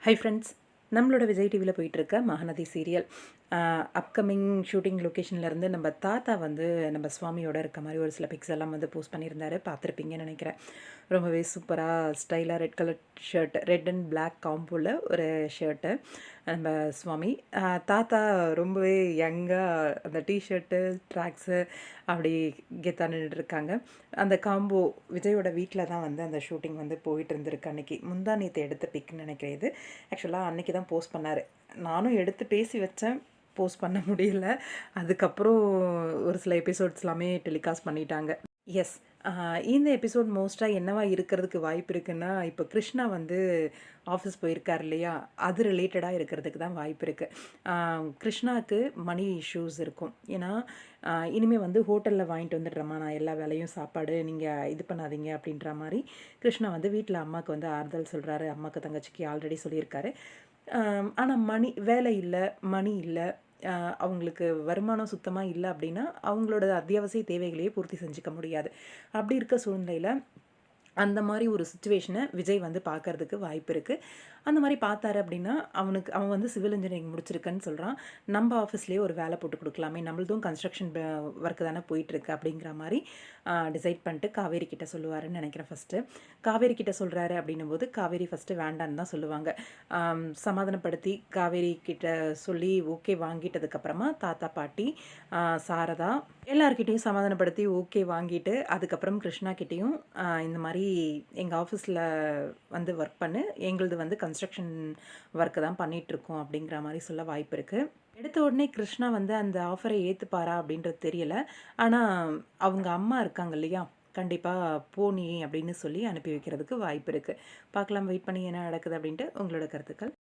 Hi friends, நம்மளோட விஜய் டிவியில் போயிட்டுருக்க மகாநதி சீரியல் அப்கமிங் ஷூட்டிங் லொக்கேஷன்லேருந்து நம்ம தாத்தா வந்து நம்ம சுவாமியோட இருக்க மாதிரி ஒரு சில பிக்ஸ் எல்லாம் வந்து போஸ்ட் பண்ணியிருந்தாரு. பார்த்துருப்பீங்கன்னு நினைக்கிறேன். ரொம்பவே சூப்பராக ஸ்டைலாக red colour shirt, red and black காம்போவில் ஒரு ஷர்ட்டு நம்ம சுவாமி. தாத்தா ரொம்பவே யங்காக அந்த டிஷர்ட்டு ட்ராக்ஸு அப்படி கெத்தா நின்றுருக்காங்க. அந்த காம்போ விஜயோட வீட்டில் தான் வந்து அந்த ஷூட்டிங் வந்து போயிட்டு இருந்திருக்கு. அன்றைக்கி முந்தா நேற்று எடுத்த பிக்னு நினைக்கிறேன். இது ஆக்சுவலாக அன்றைக்கி தான் போஸ்ட் பண்ணார். நானும் எடுத்து பேசி வச்சேன், போஸ்ட் பண்ண முடியல. அதுக்கப்புறம் ஒரு சில எபிசோட்ஸ் எல்லாமே டெலிகாஸ்ட் பண்ணிட்டாங்க. எஸ், இந்த எபிசோட் மோஸ்ட்டாக என்னவா இருக்கிறதுக்கு வாய்ப்பு இருக்குன்னா, இப்போ கிருஷ்ணா வந்து ஆஃபீஸ் போயிருக்கார் இல்லையா, அது ரிலேட்டடாக இருக்கிறதுக்கு தான் வாய்ப்பு இருக்குது. கிருஷ்ணாவுக்கு மணி இஷ்யூஸ் இருக்கும். ஏன்னா இனிமேல் வந்து ஹோட்டலில் வாங்கிட்டு வந்துடுறேம்மா, நான் எல்லா வேலையும் சாப்பாடு நீங்கள் இது பண்ணாதீங்க அப்படின்ற மாதிரி கிருஷ்ணா வந்து வீட்டில் அம்மாவுக்கு வந்து ஆறுதல் சொல்கிறாரு. அம்மாவுக்கு தங்கச்சிக்கு ஆல்ரெடி சொல்லியிருக்காரு. ஆனால் வேலை இல்லை, மணி இல்லை, அவங்களுக்கு வருமானம் சுத்தமாக இல்லை அப்படின்னா அவங்களோட அத்தியாவசிய தேவைகளையே பூர்த்தி செஞ்சுக்க முடியாது. அப்படி இருக்க சூழ்நிலையில் அந்த மாதிரி ஒரு சுச்சுவேஷனை விஜய் வந்து பார்க்கறதுக்கு வாய்ப்பு இருக்குது. அந்த மாதிரி பார்த்தாரு அப்படின்னா அவன் வந்து சிவில் இன்ஜினியரிங் முடிச்சிருக்கேன்னு சொல்கிறான். நம்ம ஆஃபீஸ்லேயே ஒரு வேலை போட்டு கொடுக்கலாமே, நம்மளதும் கன்ஸ்ட்ரக்ஷன் ஒர்க்கு தானே போயிட்டுருக்கு அப்படிங்கிற மாதிரி டிசைட் பண்ணிட்டு காவேரி கிட்ட சொல்லுவாருன்னு நினைக்கிறேன். ஃபஸ்ட்டு காவேரி கிட்ட சொல்கிறாரு அப்படின்னும் போது காவேரி ஃபஸ்ட்டு வேண்டான்னு தான் சொல்லுவாங்க. சமாதானப்படுத்தி காவேரி கிட்ட சொல்லி ஓகே வாங்கிட்டதுக்கப்புறமா தாத்தா பாட்டி சாரதா எல்லார்கிட்டையும் சமாதானப்படுத்தி ஓகே வாங்கிட்டு அதுக்கப்புறம் கிருஷ்ணா கிட்டேயும் இந்த மாதிரி எங்கள் ஆஃபீஸில் வந்து ஒர்க் பண்ணு, எங்களது வந்து கன்ஸ்ட்ரக்ஷன் ஒர்க்கு தான் பண்ணிகிட்ருக்கோம் அப்படிங்கிற மாதிரி சொல்ல வாய்ப்பு இருக்குது. எடுத்த உடனே கிருஷ்ணா வந்து அந்த ஆஃபரை ஏற்றுப்பாரா அப்படின்றது தெரியலை. ஆனால் அவங்க அம்மா இருக்காங்க இல்லையா, கண்டிப்பாக போனி அப்படின்னு சொல்லி அனுப்பி வைக்கிறதுக்கு வாய்ப்பு இருக்குது. பார்க்கலாம், வெயிட் பண்ணி என்ன நடக்குது அப்படின்ட்டு. உங்களோட கருத்துக்கள்.